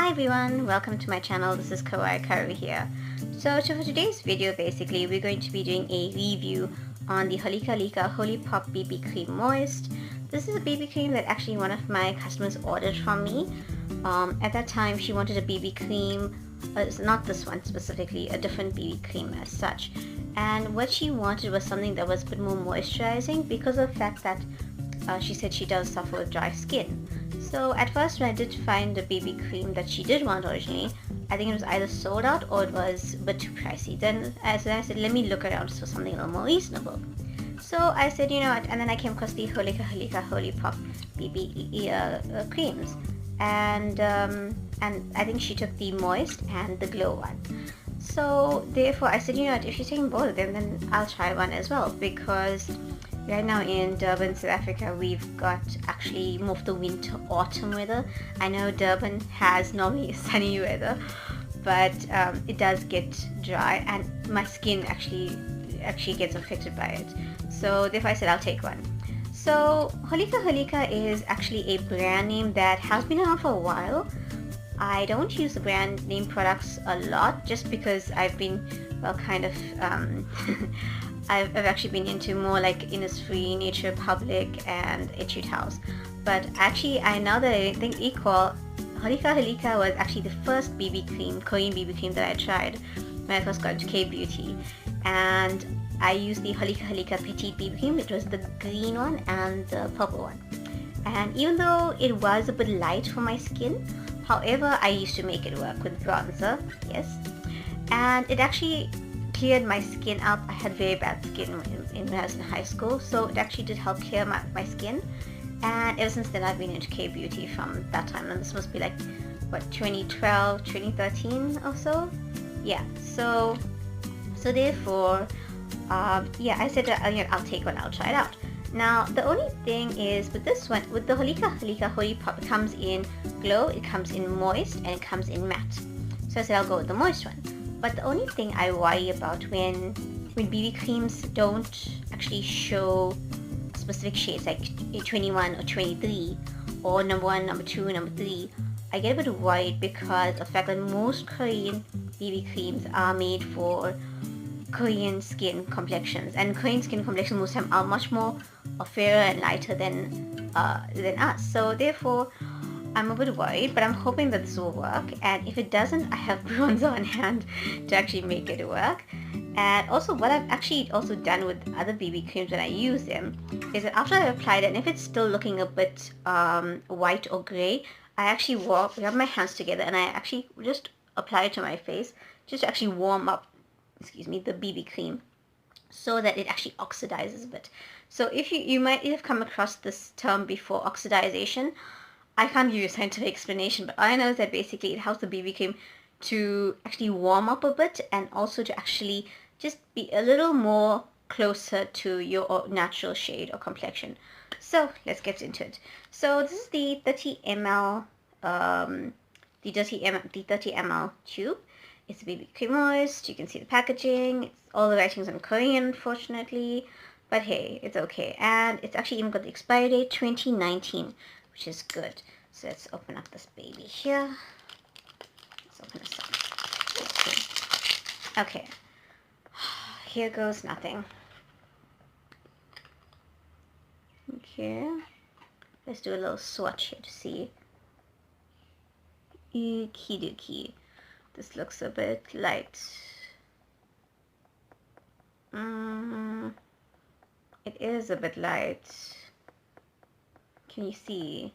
Hi everyone, welcome to my channel. This is Holika Holika here. So for today's video, basically we're going to be doing a review on the Holika Holika Holi Pop BB Cream Moist. This is a BB cream that actually one of my customers ordered from me. At that time she wanted a BB cream, not this one specifically, a different BB cream as such. And what she wanted was something that was a bit more moisturizing because of the fact that she said she does suffer with dry skin. So at first when I did find the BB cream that she did want originally, I think it was either sold out or it was a bit too pricey. Then as I said, let me look around for something a little more reasonable. So I said, you know what, and then I came across the Holika Holika Holi Pop BB creams. And I think she took the moist and the glow one. So therefore I said, you know what, if she's taking both of them, then I'll try one as well, because right now in Durban, South Africa, we've got actually more of the winter autumn weather. I know Durban has normally sunny weather, but it does get dry and my skin actually gets affected by it. So therefore I said I'll take one. So Holika Holika is actually a brand name that has been around for a while. I don't use the brand name products a lot just because I've been, well, kind of I've actually been into more like Innisfree, Nature Republic and Etude House. But actually now that I think recall, Holika Holika was actually the first BB cream, Korean BB cream that I tried when I first got into K-beauty. And I used the Holika Holika Petite BB cream, which was the green one and the purple one. And even though it was a bit light for my skin, however, I used to make it work with bronzer, yes. And it actually cleared my skin up. I had very bad skin when I was in high school, so it actually did help clear my skin. And ever since then I've been into K-beauty from that time, and this must be like, what, 2012, 2013 or so? Yeah, so therefore, yeah, I said, I'll take one, I'll try it out. Now, the only thing is with this one, with the Holika Holika Holi Pop, it comes in glow, it comes in moist, and it comes in matte. So I said I'll go with the moist one. But the only thing I worry about when BB creams don't actually show specific shades like 21 or 23 or number 1, number 2, number 3, I get a bit worried because of the fact that most Korean BB creams are made for Korean skin complexions, and Korean skin complexions most of the time are much more fairer and lighter than us. So therefore I'm a bit worried, but I'm hoping that this will work, and if it doesn't, I have bronzer on hand to actually make it work. And also what I've actually also done with other BB creams when I use them is that after I've applied it, and if it's still looking a bit white or grey, I actually rub my hands together and I actually just apply it to my face just to actually warm up, excuse me, the BB cream, so that it actually oxidizes a bit. So if you might have come across this term before, oxidization. I can't give you a scientific explanation, but all I know is that basically it helps the BB cream to actually warm up a bit and also to actually just be a little more closer to your natural shade or complexion. So let's get into it. So this is the 30 ml, the 30 ml tube. It's a BB cream moist. You can see the packaging. All the writing's in Korean, unfortunately, but hey, it's okay. And it's actually even got the expiry date 2019. Which is good. So let's open up this baby here. Let's open this up. Let's see. Okay. Here goes nothing. Okay. Let's do a little swatch here to see. Okie dokie. This looks a bit light. It is a bit light. Can you see?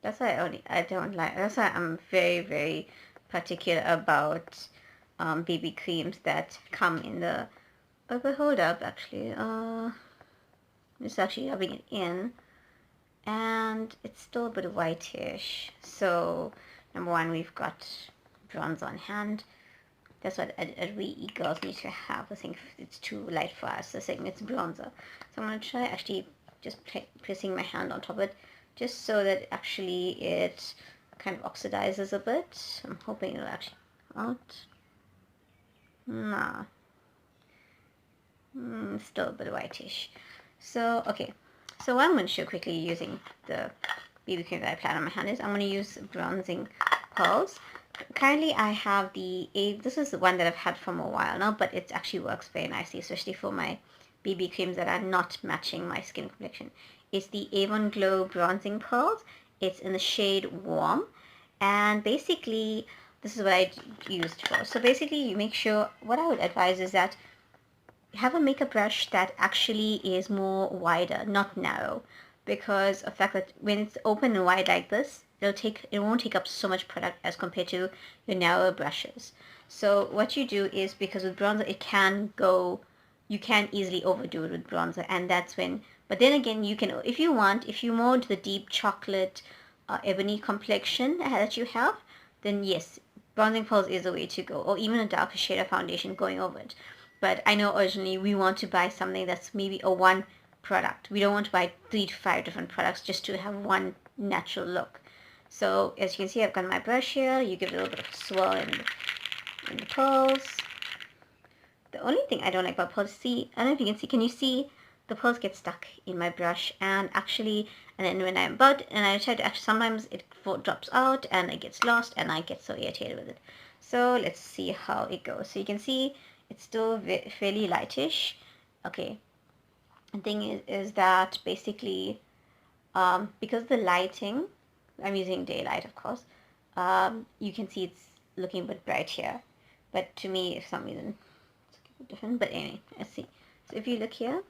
That's why I don't like. That's why I'm very, very particular about BB creams that come in the. Oh, but hold up, actually. Just actually rubbing it in, and it's still a bit whitish. So number one, we've got bronze on hand. That's what we girls need to have. I think it's too light for us. I think it's bronzer. So I'm going to try actually just pressing my hand on top of it, just so that actually it kind of oxidizes a bit. I'm hoping it'll actually come out. Nah. Still a bit whitish. So, okay. So what I'm going to show quickly using the BB cream that I applied on my hand is I'm going to use bronzing pearls. Currently I have this is the one that I've had for a while now, but it actually works very nicely, especially for my BB creams that are not matching my skin complexion. It's the Avon Glow Bronzing Pearls. It's in the shade Warm, and basically this is what I used for. So basically you make sure, what I would advise is that have a makeup brush that actually is more wider, not narrow, because of the fact that when it's open and wide like this, it won't take up so much product as compared to your narrow brushes. So what you do is, because with bronzer you can easily overdo it with bronzer, and that's when, but then again, you can, if you're more into the deep chocolate, ebony complexion that you have, then yes, bronzing pearls is the way to go, or even a darker shade of foundation going over it. But I know originally we want to buy something that's maybe a one product. We don't want to buy 3 to 5 different products just to have one natural look. So as you can see, I've got my brush here. You give it a little bit of swirl in the pearls. The only thing I don't like about pearls, I don't know if you can see, the pearls get stuck in my brush, and then when I try to, sometimes it drops out and it gets lost, and I get so irritated with it. So let's see how it goes. So you can see it's still fairly lightish. Okay. The thing is that basically, because the lighting, I'm using daylight, of course, you can see it's looking a bit bright here. But to me, for some reason, it's a bit different. But anyway, let's see. So if you look here,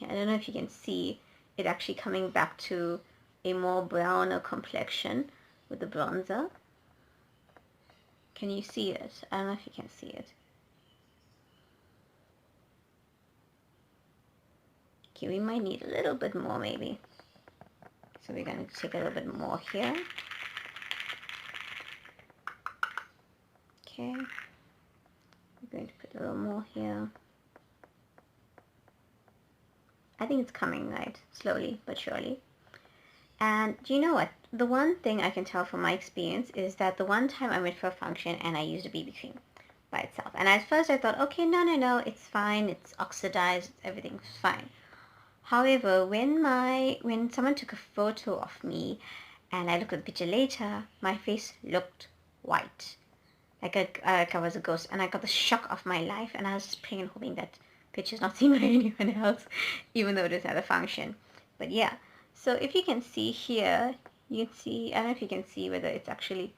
I don't know if you can see it actually coming back to a more browner complexion with the bronzer. Can you see it? I don't know if you can see it. Okay, we might need a little bit more maybe. So we're going to take a little bit more here. Okay. We're going to put a little more here. I think it's coming right, slowly but surely. And do you know what? The one thing I can tell from my experience is that the one time I went for a function and I used a BB cream by itself. And at first I thought, okay, no, it's fine. It's oxidized. Everything's fine. However, when someone took a photo of me and I looked at the picture later, my face looked white. Like I was a ghost. And I got the shock of my life. And I was just praying and hoping that picture's not seen by anyone else, even though it is at a function. But yeah. So if you can see here, you can see, I don't know if you can see whether it's actually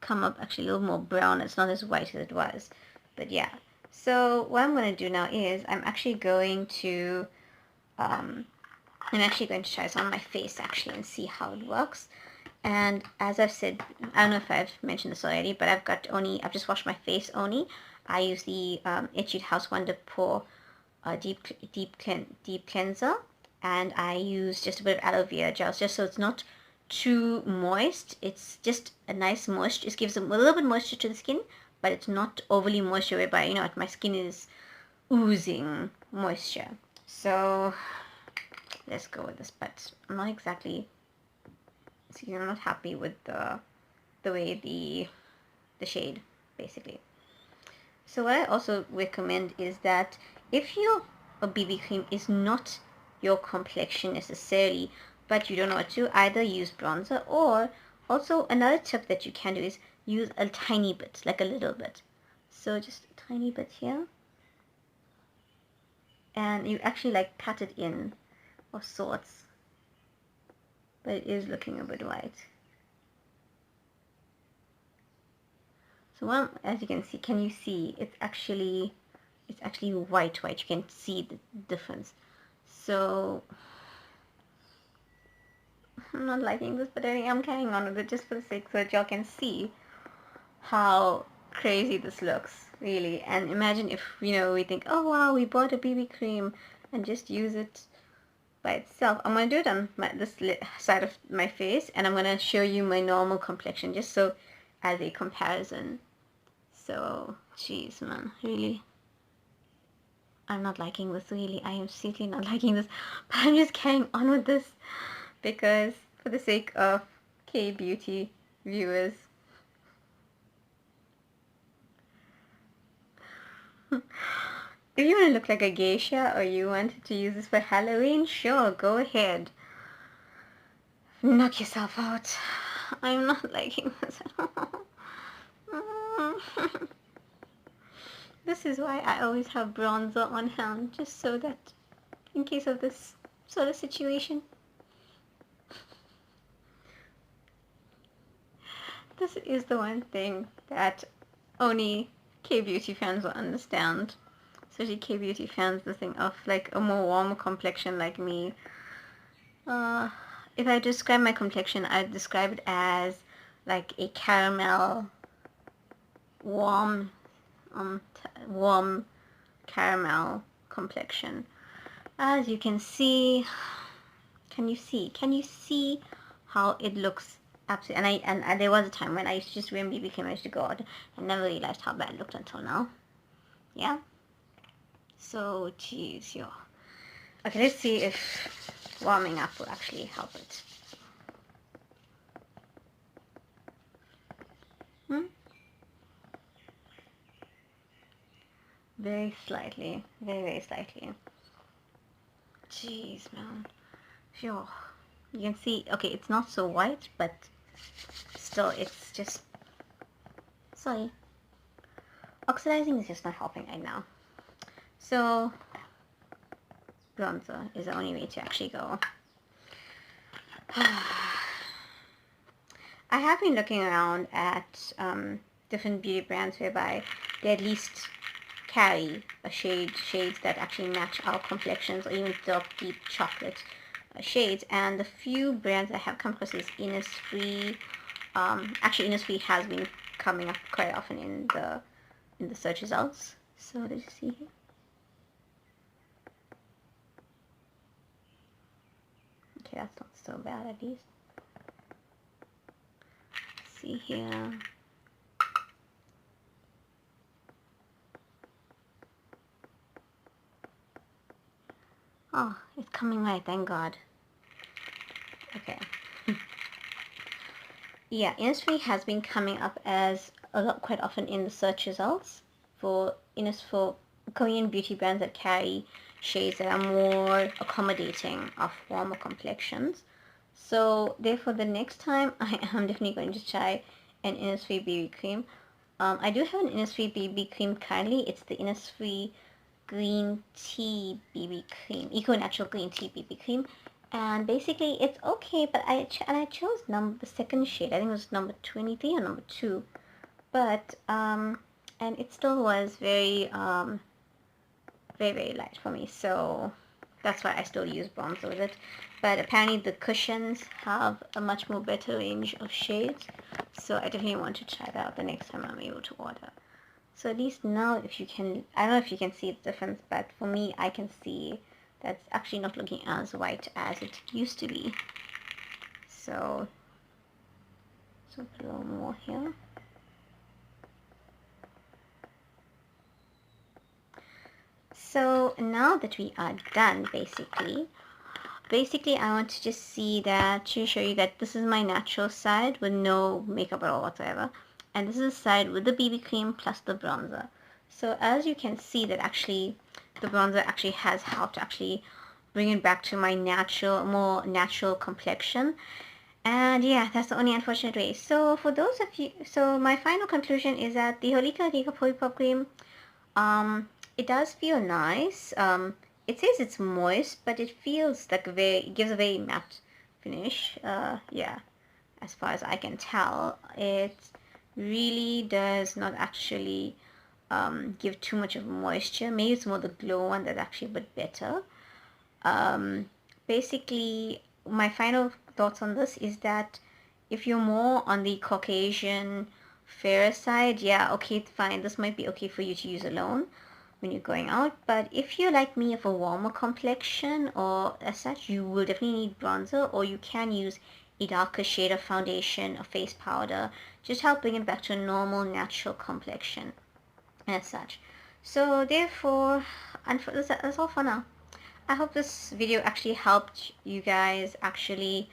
come up actually a little more brown. It's not as white as it was. But yeah. So what I'm going to do now is I'm actually going to try this on my face actually and see how it works. And as I've said, I don't know if I've mentioned this already, but I've just washed my face only. I use the Etude House Wonder Pore deep cleanser, and I use just a bit of aloe vera gel just so it's not too moist. It's just a nice moisture. It gives a little bit of moisture to the skin, but it's not overly moisture whereby, my skin is oozing moisture. So let's go with this, but I'm not exactly, see, I'm not happy with the way the shade basically. So what I also recommend is that if your BB cream is not your complexion necessarily, but you don't know what to do, either use bronzer, or also another tip that you can do is use a tiny bit, like a little bit. So just a tiny bit here. And you actually like pat it in of sorts. But it is looking a bit white. So as you can see, can you see it's actually white. You can see the difference. So I'm not liking this, but I'm carrying on with it just for the sake so that y'all can see how crazy this looks, really. And imagine if, we think, oh wow, we bought a BB cream, and just use it by itself. I'm going to do it on this side of my face, and I'm going to show you my normal complexion just so as a comparison. So, jeez, man, really. I'm not liking this, really. I am seriously not liking this, but I'm just carrying on with this because for the sake of K-beauty viewers. If you want to look like a geisha or you wanted to use this for Halloween, sure, go ahead. Knock yourself out. I'm not liking this at all. This is why I always have bronzer on hand, just so that in case of this sort of situation. This is the one thing that only K-beauty fans will understand. Especially K-beauty fans, the thing of like a more warm complexion like me. If I describe my complexion, I'd describe it as like a caramel, warm, warm caramel complexion. As you can see, can you see how it looks? Absolutely. And there was a time when I used to just wear BB cream. I used to go out and never realized how bad it looked until now. Yeah. So, geez, yo. Okay, let's see if warming up will actually help it. Very slightly. Very slightly. Jeez, man. Phew. You can see, okay, it's not so white, but still, it's just, sorry. Oxidizing is just not helping right now. So, bronzer is the only way to actually go. I have been looking around at different beauty brands whereby they at least carry a shades that actually match our complexions, or even dark deep chocolate shades. And the few brands I have come across is Innisfree. Actually, Innisfree has been coming up quite often in the search results. So let's see here. Okay, that's not so bad at least. Let's see here. Oh, it's coming right, thank God. Okay. Yeah, Innisfree has been coming up as quite often in the search results for Korean beauty brands that carry shades that are more accommodating of warmer complexions. So therefore, the next time I am definitely going to try an Innisfree BB cream. I do have an Innisfree BB cream currently. It's the Innisfree green tea BB cream, eco natural green tea BB cream, and basically it's okay, but I chose the second shade. I think it was number 23 or number 2, but and it still was very very light for me, so that's why I still use bronzer with it. But apparently the cushions have a much more better range of shades, so I definitely want to try that out the next time I'm able to order. So at least now, if you can, I don't know if you can see the difference, but for me, I can see that's actually not looking as white as it used to be. So put a little more here. So now that we are done, basically I want to just see that, to show you that this is my natural side with no makeup at all whatsoever. And this is the side with the BB cream plus the bronzer. So as you can see that actually the bronzer actually has helped actually bring it back to my more natural complexion. And yeah, that's the only unfortunate way. So for those of you, so my final conclusion is that the Holika Holika Holi Pop Cream, it does feel nice. It says it's moist, but it feels like it gives a very matte finish. Yeah, as far as I can tell, it really does not actually give too much of moisture. Maybe it's more the glow one that's actually a bit better. Basically, my final thoughts on this is that if you're more on the Caucasian fairer side, yeah, okay, fine, this might be okay for you to use alone when you're going out. But if you're like me, of a warmer complexion or as such, you will definitely need bronzer, or you can use a darker shade of foundation or face powder, just help bring it back to a normal natural complexion as such. So therefore, and that's all for now. I hope this video actually helped you guys actually,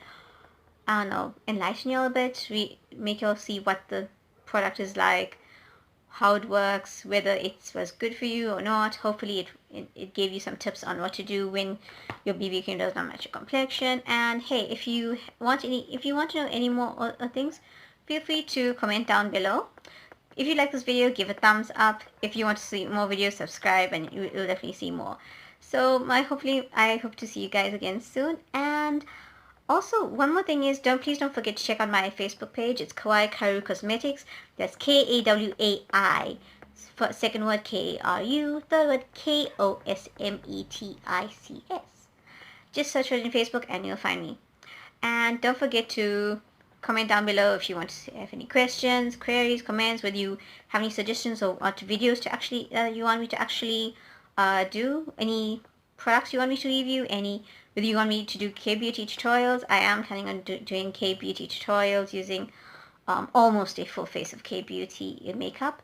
I don't know, enlighten you a bit, make you all see what the product is like, how it works, whether it was good for you or not. Hopefully it gave you some tips on what to do when your BB cream does not match your complexion. And hey, if you want to know any more things, feel free to comment down below. If you like this video, give a thumbs up. If you want to see more videos, subscribe, and you'll definitely see more. So I hope to see you guys again soon. And also, one more thing is, please don't forget to check out my Facebook page. It's Kawaii Karu Cosmetics. That's Kawai. For second word Karu, third word Kosmetics. Just search for it in Facebook and you'll find me. And don't forget to comment down below if you want to have any questions, queries, comments, whether you have any suggestions or what videos to actually you want me to actually do, any products you want me to review, whether you want me to do K-beauty tutorials. I am planning on doing K-beauty tutorials using almost a full face of K-beauty makeup.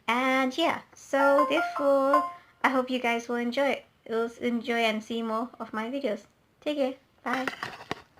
And yeah, so therefore I hope you guys will enjoy and see more of my videos. Take care. Bye.